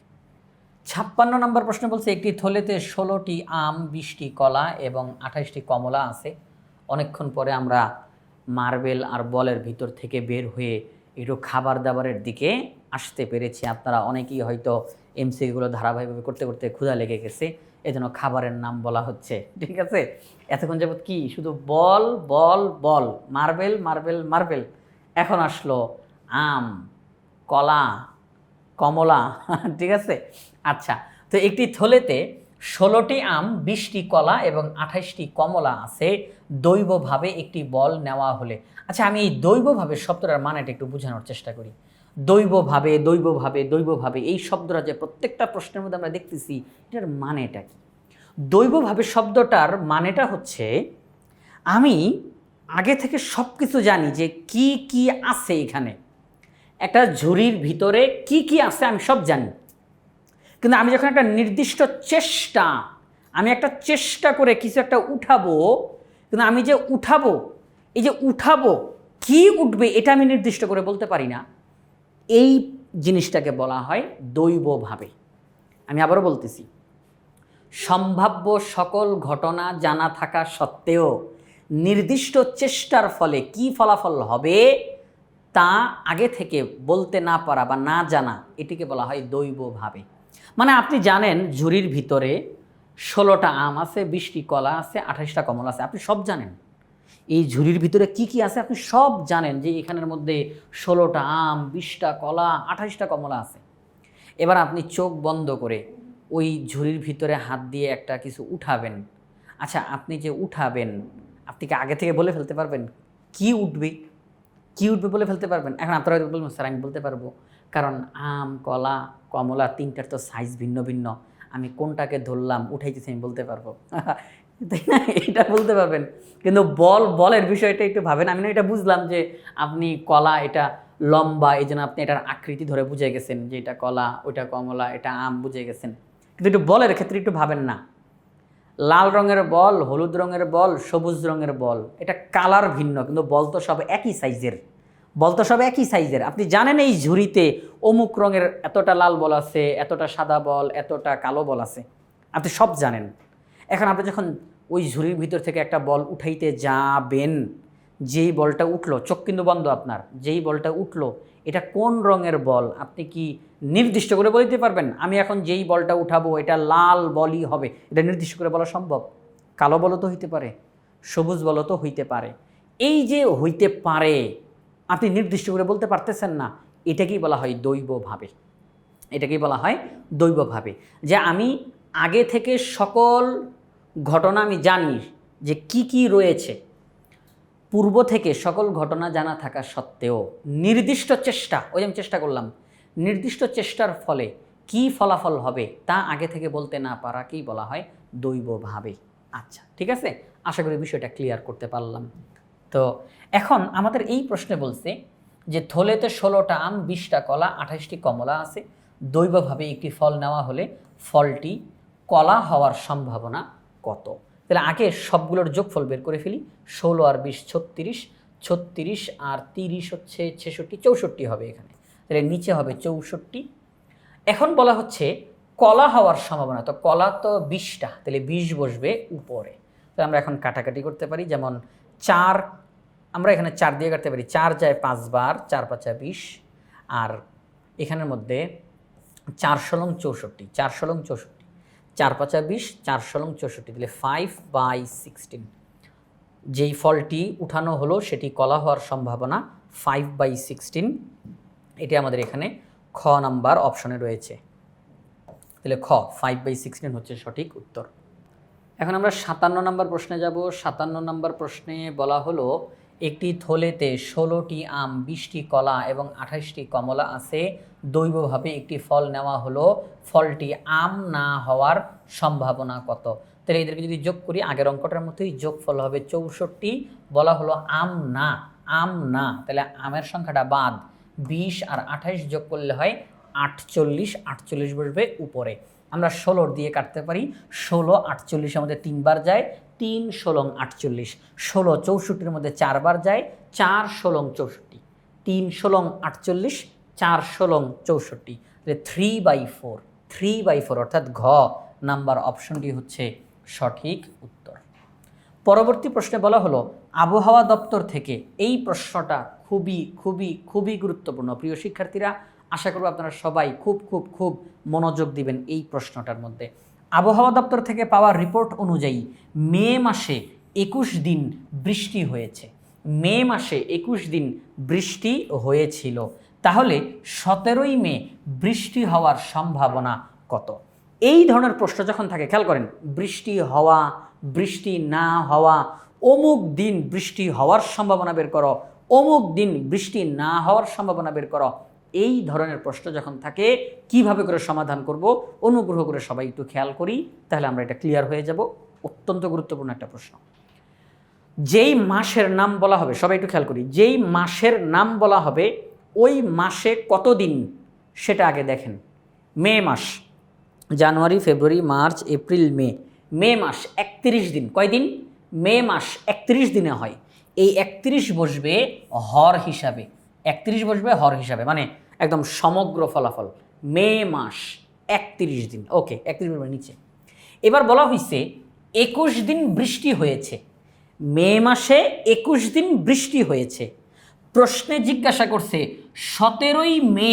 56 নম্বর প্রশ্ন বলছে একটি থলেতে 16টি আম, 20টি কলা এবং 28টি কমলা আছে। অনেকক্ষণ পরে আমরা মার্বেল আর বলের ভিতর থেকে বের হয়ে একটু খাবার দাবারের দিকে আসতে পেরেছি। আপনারা অনেকেই হয়তো এমসিকিউগুলো ধারাবাহিকভাবে করতে করতে ক্ষুধা লেগে গেছে, এজন্য খাবারের নাম বলা হচ্ছে, ঠিক আছে? এতক্ষণ যাবত কি শুধু বল বল বল, মার্বেল মার্বেল মার্বেল, এখন আসলো আম, কলা, কমলা, ঠিক আছে? আচ্ছা, তো একটি থলেতে 16টি আম, 20টি কলা এবং 28টি কমলা আছে। দৈবভাবে একটি বল নেওয়া হলে, আচ্ছা আমি এই দৈবভাবে শব্দটার মানেটা একটু বোঝানোর চেষ্টা করি। দৈবভাবে দৈবভাবে দৈবভাবে এই শব্দটা যে প্রত্যেকটা প্রশ্নের মধ্যে আমরা দেখতেছি, এটার মানেটা কি? দৈবভাবে শব্দটার মানেটা হচ্ছে আমি আগে থেকে সব কিছু জানি যে কি কি আছে এখানে, একটা ঝুড়ির ভিতরে কি কি আছে আমি সব জানি, কিন্তু আমি যখন একটা নির্দিষ্ট চেষ্টা, আমি একটা চেষ্টা করে কিছু একটা উঠাবো, কিন্তু আমি যে উঠাবো, এই যে উঠাবো কি উঠবে এটা আমি নির্দিষ্ট করে বলতে পারি না, এই জিনিসটাকে বলা হয় দৈবভাবে। আমি আবারও বলতেছি, সম্ভাব্য সকল ঘটনা জানা থাকা সত্ত্বেও নির্দিষ্ট চেষ্টার ফলে কি ফলাফল হবে তা আগে থেকে বলতে না পারা বা না জানা, এটিকে বলা হয় দৈবভাবে। মানে আপনি জানেন ঝুড়ির ভিতরে 16টা আম আছে, 20টি কলা আছে, 28টা কমলা আছে, আপনি সব জানেন। এই ঝুড়ির ভিতরে কি কি আছে আপনি সব জানেন, যে এখানের মধ্যে 16টা আম, 20টা কলা, 28টা কমলা আছে। এবার আপনি চোখ বন্ধ করে ওই ঝুড়ির ভিতরে হাত দিয়ে একটা কিছু উঠাবেন। আচ্ছা আপনি যে উঠাবেন, আপনি কি আগে থেকে বলে ফেলতে পারবেন কি উঠবে? কি উঠবে বলে ফেলতে পারবেন? এখন আপনারা হয়তো বলবেন স্যার আমি বলতে পারবো, কারণ আম, কলা, কমলা তিনটার তো সাইজ ভিন্ন ভিন্ন, আমি কোনটাকে ধরলাম উঠাইতেছি আমি বলতে পারবো, তাই না? এটা বলতে পারবেন, কিন্তু বলের বিষয়টা একটু ভাবেন। আমি না এটা বুঝলাম যে আপনি কলা এটা লম্বা, এই জন্য আপনি এটার আকৃতি ধরে বুঝে গেছেন যে এটা কলা, ওইটা কমলা, এটা আম, বুঝে গেছেন, কিন্তু একটু বলের ক্ষেত্রে একটু ভাবেন না। লাল রঙের বল, হলুদ রঙের বল, সবুজ রঙের বল, এটা কালার ভিন্ন, কিন্তু বল তো সব একই সাইজের, বল তো সব একই সাইজের। আপনি জানেন এই ঝুড়িতে অমুক রঙের এতটা লাল বল আছে, এতটা সাদা বল, এতটা কালো বল আছে, আপনি সব জানেন। এখন আপনি যখন ওই ঝুড়ির ভিতর থেকে একটা বল উঠাইতে যাবেন, যেই বলটা উঠলো, চোখ কিন্তু বন্ধ আপনার, যেই বলটা উঠলো এটা কোন রঙের বল আপনি কি নির্দিষ্ট করে বলতে পারবেন? আমি এখন যেই বলটা উঠাবো এটা লাল বলই হবে, এটা নির্দিষ্ট করে বলা সম্ভব? কালো বলও তো হইতে পারে, সবুজ বলও তো হইতে পারে। এই যে হইতে পারে আপনি নির্দিষ্ট করে বলতে পারতেছেন না, এটাকেই বলা হয় দৈবভাবে। এটাকেই বলা হয় দৈবভাবে, যে আমি আগে থেকে সকল ঘটনা আমি জানি যে কি কি রয়েছে, পূর্ব থেকে সকল ঘটনা জানা থাকা সত্ত্বেও নির্দিষ্ট চেষ্টা, ওই আমি চেষ্টা করলাম, নির্দিষ্ট চেষ্টার ফলে কি ফলাফল হবে তা আগে থেকে বলতে না পারাকেই বলা হয় দৈবভাবে। আচ্ছা ঠিক আছে, আশা করি বিষয়টা ক্লিয়ার করতে পারলাম। তো এখন আমাদের এই প্রশ্নে বলছে যে থলেতে 16টা আম, 20টা কলা, 28টি কমলা আছে। দৈবভাবে একটি ফল নেওয়া হলে ফলটি কলা হওয়ার সম্ভাবনা কত? তাহলে আগে সবগুলোর যোগফল বের করে ফেলি। 16 আর 20 36, 36 আর 30 হচ্ছে 66, 64 হবে এখানে। তাহলে নিচে হবে 64। এখন বলা হচ্ছে কলা হওয়ার সম্ভাবনা, তো কলা তো 20টা, তাহলে 20 বসবে উপরে। তো আমরা এখন কাটাকাটি করতে পারি, যেমন 4 আমরা এখানে 4 দিয়ে কাটতে পারি, 4 যায় 5 বার, 4 5 20, আর এখানের মধ্যে 4 ষোলং 64, 4 ষোলং 64, 4 5 20, 4 ষোলং 64, তাহলে 5/16। যেই ফলটি উঠানো হলো সেটি কলা হওয়ার সম্ভাবনা 5/16। এটি আমাদের এখানে খ নাম্বার অপশনে রয়েছে। তাহলে খ 5/16 হচ্ছে সঠিক উত্তর। এখন আমরা 57 নম্বর প্রশ্নে যাব। 57 নম্বর প্রশ্নে বলা হলো একটি থলেতে 16টি আম, 20টি কলা এবং 28টি কমলা আছে। দৈবভাবে একটি ফল নেওয়া হলো, ফলটি আম না হওয়ার সম্ভাবনা কত? তাহলে এদেরকে যদি যোগ করি আগের অঙ্কটার মতোই, যোগফল হবে 64। বলা হলো আম না, আম না, তাহলে আমের সংখ্যাটা বাদ, 20 আর 28 যোগ করলে হয় 48, 48 বসবে উপরে। আমরা 16 দিয়ে কাটতে পারি, 16 48 মধ্যে 3 বার যায়, 3 ষোলং 48, 16 64-র মধ্যে 4 বার যায়, 4 ষোলং 64, 3 ষোলং 48, 4 ষোলং 64, তাহলে 3/4, 3/4 অর্থাৎ ঘ নাম্বার অপশনটি হচ্ছে সঠিক উত্তর। পরবর্তী প্রশ্নে বলা হলো আবহাওয়া দপ্তর থেকে, এই প্রশ্নটা খুবই খুবই খুবই গুরুত্বপূর্ণ প্রিয় শিক্ষার্থীরা, আশা করব আপনারা সবাই খুব খুব খুব মনোযোগ দিবেন এই প্রশ্নটার মধ্যে। আবহাওয়া দপ্তর থেকে পাওয়া রিপোর্ট অনুযায়ী মে মাসে 21 দিন বৃষ্টি হয়েছে। মে মাসে 21 দিন বৃষ্টি হয়েছিল, তাহলে 17ই মে বৃষ্টি হওয়ার সম্ভাবনা কত? এই ধরনের প্রশ্ন যখন থাকে, খেয়াল করেন, বৃষ্টি হওয়া, বৃষ্টি না হওয়া, অমুক দিন বৃষ্টি হওয়ার সম্ভাবনা বের করো, অমুক দিন বৃষ্টি না হওয়ার সম্ভাবনা বের করো, এই ধরনের প্রশ্ন যখন থাকে কিভাবে করে সমাধান করব, অনুগ্রহ করে সবাই একটু খেয়াল করি, তাহলে আমরা এটা ক্লিয়ার হয়ে যাব। অত্যন্ত গুরুত্বপূর্ণ একটা প্রশ্ন। যেই মাসের নাম বলা হবে, সবাই একটু খেয়াল করি, যেই মাসের নাম বলা হবে ওই মাসে কত দিন সেটা আগে দেখেন। মে মাস, জানুয়ারি ফেব্রুয়ারি মার্চ এপ্রিল মে, মে মাস 31 দিন। কয়দিন? মে মাস 31 দিনে হয়। এই 31 বসবে হর হিসাবে, 31 বসবে হর হিসাবে, মানে একদম সমগ্র ফলাফল। মে মাস 31 দিন, ওকে, 31 বসবে নিচে। এবার বলা হয়েছে 21 দিন বৃষ্টি হয়েছে। মে মাসে 21 দিন বৃষ্টি হয়েছে। প্রশ্নে জিজ্ঞাসা করছে 17ই মে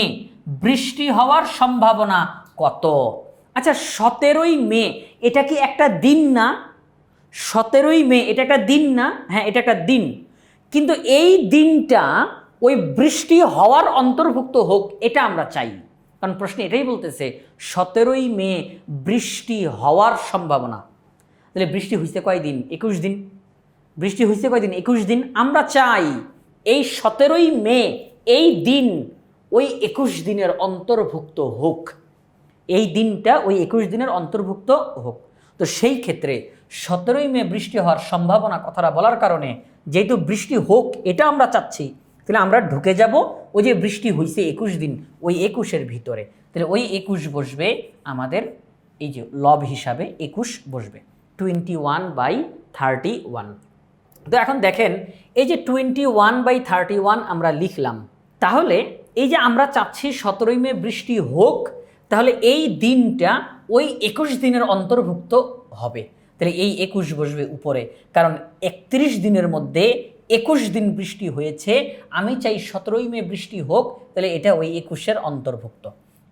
বৃষ্টি হওয়ার সম্ভাবনা কত? আচ্ছা, 17ই মে এটা কি একটা দিন না? 17ই মে এটা একটা দিন না? হ্যাঁ, এটা একটা দিন, কিন্তু এই দিনটা ওই বৃষ্টি হওয়ার অন্তর্ভুক্ত হোক এটা আমরা চাই, কারণ প্রশ্নে এটাই বলতেছে 17ই মে বৃষ্টি হওয়ার সম্ভাবনা। তাহলে বৃষ্টি হয়েছে কয়দিন? 21 দিন। বৃষ্টি হয়েছে কয়দিন? 21 দিন। আমরা চাই এই 17ই মে এই দিন ওই 21 দিনের অন্তর্ভুক্ত হোক, এই দিনটা ওই 21 দিনের অন্তর্ভুক্ত হোক। তো সেই ক্ষেত্রে 17ই মে বৃষ্টি হওয়ার সম্ভাবনা কথাটা বলার কারণে, যেহেতু বৃষ্টি হোক এটা আমরা চাচ্ছি, তাহলে আমরা ঢুকে যাব ওই যে বৃষ্টি হয়েছে 21 দিন, ওই 21-এর ভিতরে। তাহলে ওই 21 বসবে আমাদের এই যে লব হিসাবে, 21 বসবে, 21/31। তো এখন দেখেন এই যে 21/31 আমরা লিখলাম, তাহলে এই যে আমরা চাচ্ছি 17ই মে বৃষ্টি হোক, তাহলে এই দিনটা ওই 21 দিনের অন্তর্ভুক্ত হবে। তাহলে এই 21 বসবে উপরে, কারণ 31 দিনের মধ্যে 21 দিন বৃষ্টি হয়েছে। আমি চাই 17ই মে বৃষ্টি হোক, তাহলে এটা ওই 21-এর অন্তর্ভুক্ত।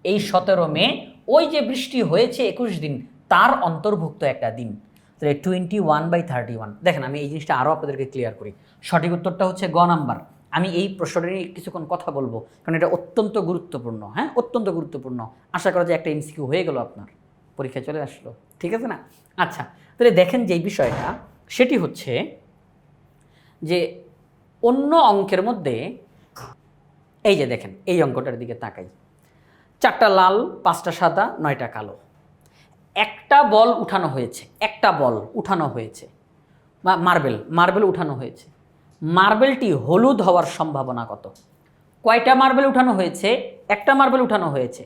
এই 17 মে ওই যে বৃষ্টি হয়েছে 21 দিন তার অন্তর্ভুক্ত একটা দিন। তাহলে 21/31। দেখেন, আমি এই জিনিসটা আরও আপনাদেরকে ক্লিয়ার করি। সঠিক উত্তরটা হচ্ছে গ নাম্বার। আমি এই প্রশ্নটা নিয়ে কিছুক্ষণ কথা বলবো, কারণ এটা অত্যন্ত গুরুত্বপূর্ণ। হ্যাঁ, অত্যন্ত গুরুত্বপূর্ণ। আশা করা যায় একটা এমসিকিউ হয়ে গেল, আপনার পরীক্ষায় চলে আসলো, ঠিক আছে না? আচ্ছা, তাহলে দেখেন যেই বিষয়টা, সেটি হচ্ছে যে অন্য অঙ্কের মধ্যে এই যে দেখেন, এই অঙ্কটার দিকে তাকাই, 4টা লাল, 5টা সাদা, 9টা কালো। একটা বল উঠানো হয়েছে, একটা বল উঠানো হয়েছে, মার্বেল উঠানো হয়েছে। মার্বেলটি হলুদ হওয়ার সম্ভাবনা কত? কয়টা মার্বেল উঠানো হয়েছে? একটা মার্বেল উঠানো হয়েছে।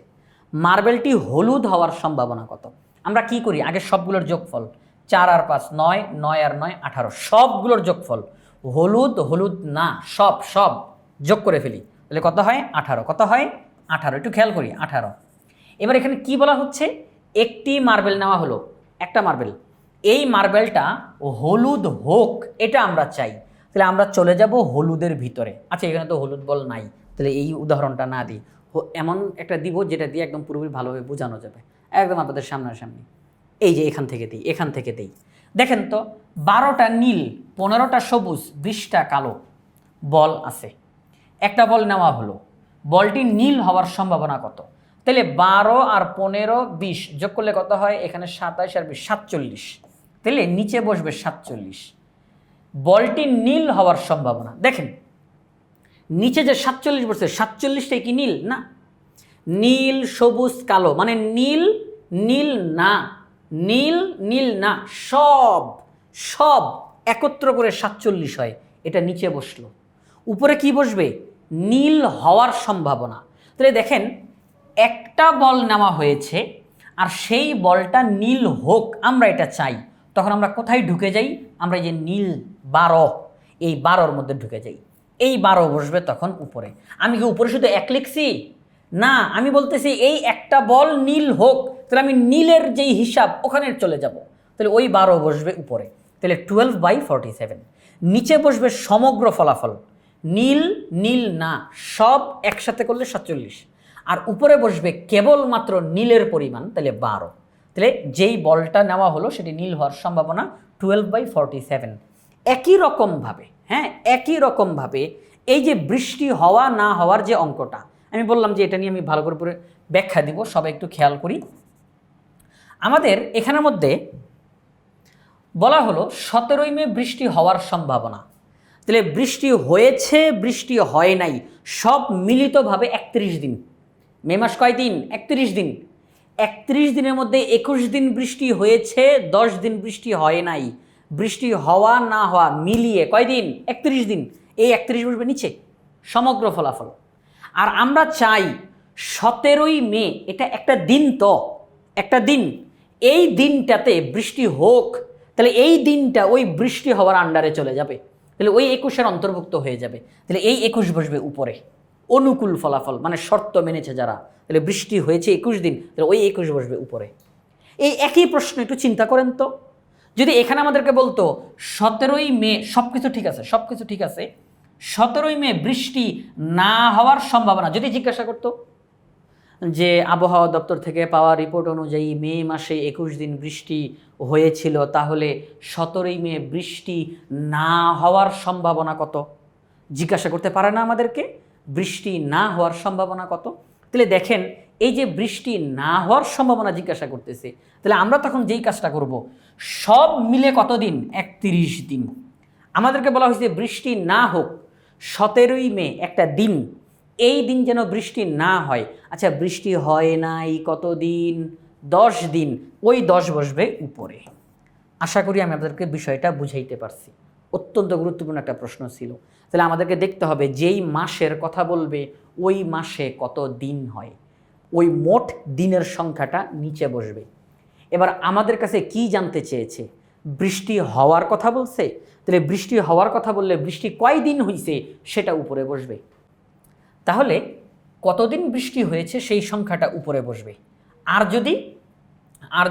মার্বেলটি হলুদ হওয়ার সম্ভাবনা কত? আমরা কি করি, আগে সবগুলোর যোগফল, 4 আর 5 9, 9 আর 9 18, সবগুলোর যোগফল, হলুদ হলুদ না সব সব যোগ করে ফেলি, তাহলে কত হয় 18, কত হয় 18, একটু খেয়াল করি 18। এবার এখানে কি বলা হচ্ছে, একটি মার্বেল নেওয়া হলো, একটা মার্বেল, এই মার্বেলটা হলুদ হোক এটা আমরা চাই, তাহলে আমরা চলে যাব হলুদের ভিতরে। আচ্ছা এখানে তো হলুদ বল নাই, তাহলে এই উদাহরণটা না দিই, এমন একটা দিব যেটা দিয়ে একদম পুরোপুরি ভালোভাবে বোঝানো যাবে, একদম আপনাদের সামনাসামনি। এই যে এখান থেকে দিই, এখান থেকে দিই, দেখেন তো 12টা নীল, 15টা সবুজ, 20টা কালো বল আছে, একটা বল নেওয়া হলো, বলটি নীল হওয়ার সম্ভাবনা কত? তাহলে 12 আর 15 20 যোগ করলে কত হয়, এখানে 27 আর 20 47, তাহলে নিচে বসবে 47। বলটি নীল হওয়ার সম্ভাবনা দেখেন, নিচে যে 47 বসছে 47টাই কি নীল? না, নীল সবুজ কালো মানে নীল নীল না, নীল নীল না, সব সব একত্র করে 47 হয়, এটা নিচে বসলো। উপরে কি বসবে? নীল হওয়ার সম্ভাবনা। তাহলে দেখেন একটা বল নেওয়া হয়েছে আর সেই বলটা নীল হোক আমরা এটা চাই, তখন আমরা কোথায় ঢুকে যাই? আমরা এই যে নীল 12, এই 12-র মধ্যে ঢুকে যাই, এই 12 বসবে তখন উপরে। আমি কি উপরে শুধু এক লিখছি? না, আমি বলতেছি এই একটা বল নীল হোক, তাহলে আমি নীলের যেই হিসাব ওখানে চলে যাব, তাহলে ওই 12 বসবে উপরে, তাহলে 12/47। নিচে বসবে সমগ্র ফলাফল, নীল নীল না সব একসাথে করলে 47, আর উপরে বসবে কেবলমাত্র নীলের পরিমাণ, তাহলে 12, তাহলে যেই বলটা নেওয়া হলো সেটি নীল হওয়ার সম্ভাবনা 12/47। একই রকমভাবে, হ্যাঁ একই রকমভাবে এই যে বৃষ্টি হওয়া না হওয়ার যে অঙ্কটা, আমি বললাম যে এটা নিয়ে আমি ভালো করে ব্যাখ্যা দিব, সবাই একটু খেয়াল করি। আমাদের এখানের মধ্যে বলা হলো 17ই মে বৃষ্টি হওয়ার সম্ভাবনা, তাহলে বৃষ্টি হয়েছে বৃষ্টি হয় নাই সব মিলিতভাবে 31 দিন। মে মাস কয় দিন? 31 দিন। 31 দিনের মধ্যে 21 দিন বৃষ্টি হয়েছে, 10 দিন বৃষ্টি হয় নাই, বৃষ্টি হওয়া না হওয়া মিলিয়ে কয় দিন? 31 দিন। এই 31 বসবে নিচে সমগ্র ফলাফল। আর আমরা চাই 17ই মে, এটা একটা দিন, তো একটা দিন, এই দিনটাতে বৃষ্টি হোক, তাহলে এই দিনটা ওই বৃষ্টি হওয়ার আন্ডারে চলে যাবে, তাহলে ওই 21-এর অন্তর্ভুক্ত হয়ে যাবে, তাহলে এই 21 বসবে উপরে। অনুকূল ফলাফল মানে শর্ত মেনেছে যারা, তাহলে বৃষ্টি হয়েছে 21 দিন, তাহলে ওই 21 বসবে উপরে। এই একই প্রশ্ন একটু চিন্তা করেন তো, যদি এখানে আমাদেরকে বলতো 17ই মে, সব কিছু ঠিক আছে, সব কিছু ঠিক আছে, 17ই মে বৃষ্টি না হওয়ার সম্ভাবনা যদি জিজ্ঞাসা করতো, যে আবহাওয়া দপ্তর থেকে পাওয়া রিপোর্ট অনুযায়ী মে মাসে 21 দিন বৃষ্টি হয়েছিল, তাহলে 17ই মে বৃষ্টি না হওয়ার সম্ভাবনা কত? জিজ্ঞাসা করতে পারে না আমাদেরকে বৃষ্টি না হওয়ার সম্ভাবনা কত? তাহলে দেখেন এই যে বৃষ্টি না হওয়ার সম্ভাবনা জিজ্ঞাসা করতেছে, তাহলে আমরা তখন যেই কাজটা করব, সব মিলে কত দিন? 31 দিন। আমাদেরকে বলা হয়েছে বৃষ্টি না হোক, 17ই মে একটা দিন, এই দিন যেন বৃষ্টি না হয়। আচ্ছা বৃষ্টি হয় নাই কতদিন? 10 দিন, ওই 10 বসবে উপরে। আশা করি আমি আপনাদেরকে বিষয়টা বুঝাইতে পারছি। অত্যন্ত গুরুত্বপূর্ণ একটা প্রশ্ন ছিল। তাহলে আমাদেরকে দেখতে হবে যেই মাসের কথা বলবে ওই মাসে কত দিন হয়, ওই মোট দিনের সংখ্যাটা নিচে বসবে। এবার আমাদের কাছে কি জানতে চেয়েছে? বৃষ্টি হওয়ার কথা বলছে, তাহলে বৃষ্টি হওয়ার কথা বললে বৃষ্টি কয় দিন হয়েছে সেটা উপরে বসবে, তাহলে কতদিন বৃষ্টি হয়েছে সেই সংখ্যাটা উপরে বসবে। আর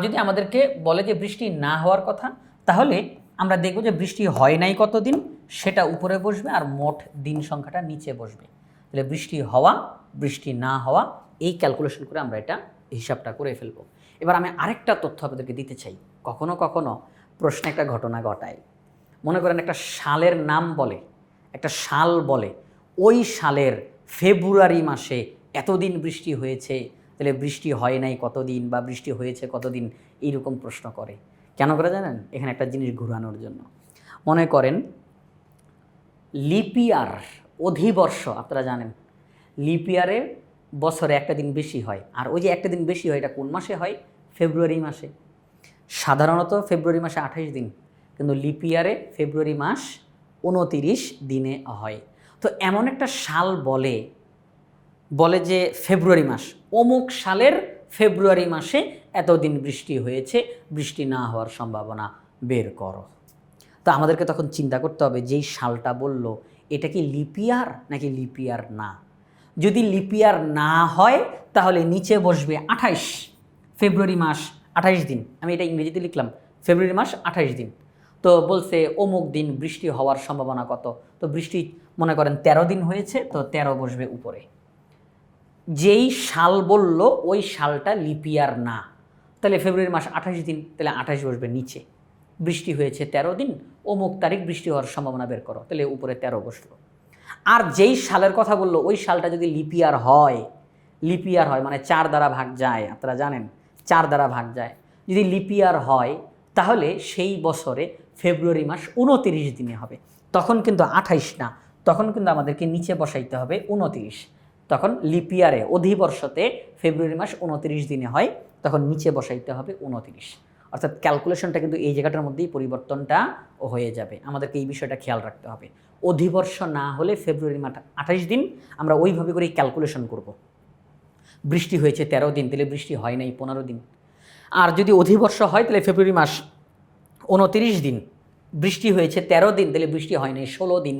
যদি আমাদেরকে বলে যে বৃষ্টি না হওয়ার কথা, তাহলে আমরা দেখব যে বৃষ্টি হয় নাই কতদিন সেটা উপরে বসবে, আর মোট দিন সংখ্যাটা নিচে বসবে। তাহলে বৃষ্টি হওয়া বৃষ্টি না হওয়া এই ক্যালকুলেশন করে আমরা এটা হিসাবটা করে ফেলবো। এবার আমি আরেকটা তথ্য আপনাদেরকে দিতে চাই। কখনো কখনো প্রশ্নে একটা ঘটনা ঘটায়, মনে করেন একটা সালের নাম বলে, একটা সাল বলে, ওই সালের ফেব্রুয়ারি মাসে এতদিন বৃষ্টি হয়েছে, তাহলে বৃষ্টি হয় নাই কতদিন বা বৃষ্টি হয়েছে কতদিন, এইরকম প্রশ্ন করে। কেন করে জানেন? এখানে একটা জিনিস ঘুরানোর জন্য। মনে করেন লিপিয়ার অধিবর্ষ, আপনারা জানেন লিপিয়ারে বছরে একটা দিন বেশি হয়, আর ওই যে একটা দিন বেশি হয় এটা কোন মাসে হয়? ফেব্রুয়ারি মাসে। সাধারণত ফেব্রুয়ারি মাসে 28 দিন, কিন্তু লিপিয়ারে ফেব্রুয়ারি মাস 29 দিনে হয়। তো এমন একটা সাল বলে বলে যে ফেব্রুয়ারি মাস, অমুক সালের ফেব্রুয়ারি মাসে এতদিন বৃষ্টি হয়েছে, বৃষ্টি না হওয়ার সম্ভাবনা বের করো। তো আমাদেরকে তখন চিন্তা করতে হবে যেই সালটা বলল এটা কি লিপিয়ার নাকি লিপিয়ার না। যদি লিপিয়ার না হয় তাহলে নিচে বসবে 28, ফেব্রুয়ারি মাস 28 দিন। আমি এটা ইংরেজিতে লিখলাম, ফেব্রুয়ারি মাস 28 দিন। তো বলছে অমুক দিন বৃষ্টি হওয়ার সম্ভাবনা কত, তো বৃষ্টি মনে করেন 13 দিন হয়েছে, তো 13 বসবে উপরে। যেই সাল বলল ওই সালটা লিপিয়ার না, তাহলে ফেব্রুয়ারি মাস 28 দিন, তাহলে 28 বসবে নিচে। বৃষ্টি হয়েছে 13 দিন, অমুক তারিখ বৃষ্টি হওয়ার সম্ভাবনা বের করো, তাহলে উপরে 13 বসলো। আর যেই সালের কথা বললো ওই সালটা যদি লিপিয়ার হয়, লিপিয়ার হয় মানে 4 দ্বারা ভাগ যায়, আপনারা জানেন 4 দ্বারা ভাগ যায়, যদি লিপিয়ার হয় তাহলে সেই বছরে ফেব্রুয়ারি মাস 29 দিনে হবে। তখন কিন্তু 28 না, তখন কিন্তু আমাদেরকে নিচে বসাইতে হবে 29। তখন লিপিয়ারে অধিবর্ষতে ফেব্রুয়ারি মাস 29 দিনে হয়, তখন নিচে বসাইতে হবে 29। অর্থাৎ ক্যালকুলেশনটা কিন্তু এই জায়গাটার মধ্যেই পরিবর্তনটা হয়ে যাবে। আমাদেরকে এই বিষয়টা খেয়াল রাখতে হবে। অধিবর্ষ না হলে ফেব্রুয়ারি মাস 28 দিন, আমরা ওইভাবে করেই ক্যালকুলেশন করব। বৃষ্টি হয়েছে 13 দিন, তাহলে বৃষ্টি হয় নাই 15 দিন। আর যদি অধিবর্ষ হয় তাহলে ফেব্রুয়ারি মাস 29 দিন, বৃষ্টি হয়েছে 13 দিন, তাহলে বৃষ্টি হয় নাই 16 দিন।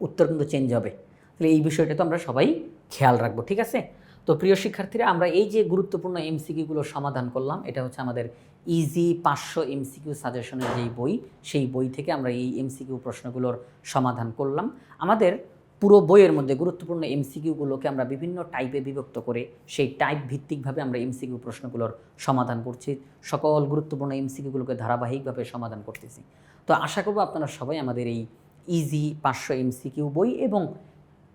উত্তর কিন্তু চেঞ্জ হবে। তাহলে এই বিষয়টা তো আমরা সবাই খেয়াল রাখবো, ঠিক আছে? তো প্রিয় শিক্ষার্থীরা, আমরা এই যে গুরুত্বপূর্ণ এমসিকিউগুলো সমাধান করলাম, এটা হচ্ছে আমাদের ইজি 500 এমসিকিউ সাজেশনের যেই বই, সেই বই থেকে আমরা এই এমসিকিউ প্রশ্নগুলোর সমাধান করলাম। আমাদের পুরো বইয়ের মধ্যে গুরুত্বপূর্ণ এমসিকিউগুলোকে আমরা বিভিন্ন টাইপে বিভক্ত করে সেই টাইপ ভিত্তিকভাবে আমরা এমসিকিউ প্রশ্নগুলোর সমাধান করছি। সকল গুরুত্বপূর্ণ এমসিকিউগুলোকে ধারাবাহিকভাবে সমাধান করতেছি। তো আশা করব আপনারা সবাই আমাদের এই ইজি 500 এমসিকিউ বই এবং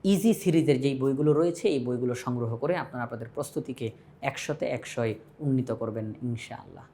ইজি সিরিজের যেই বইগুলো রয়েছে এই বইগুলো সংগ্রহ করে আপনারা আপনাদের প্রস্তুতিকে 100-তে 100 উন্নীত করবেন ইনশাআল্লাহ।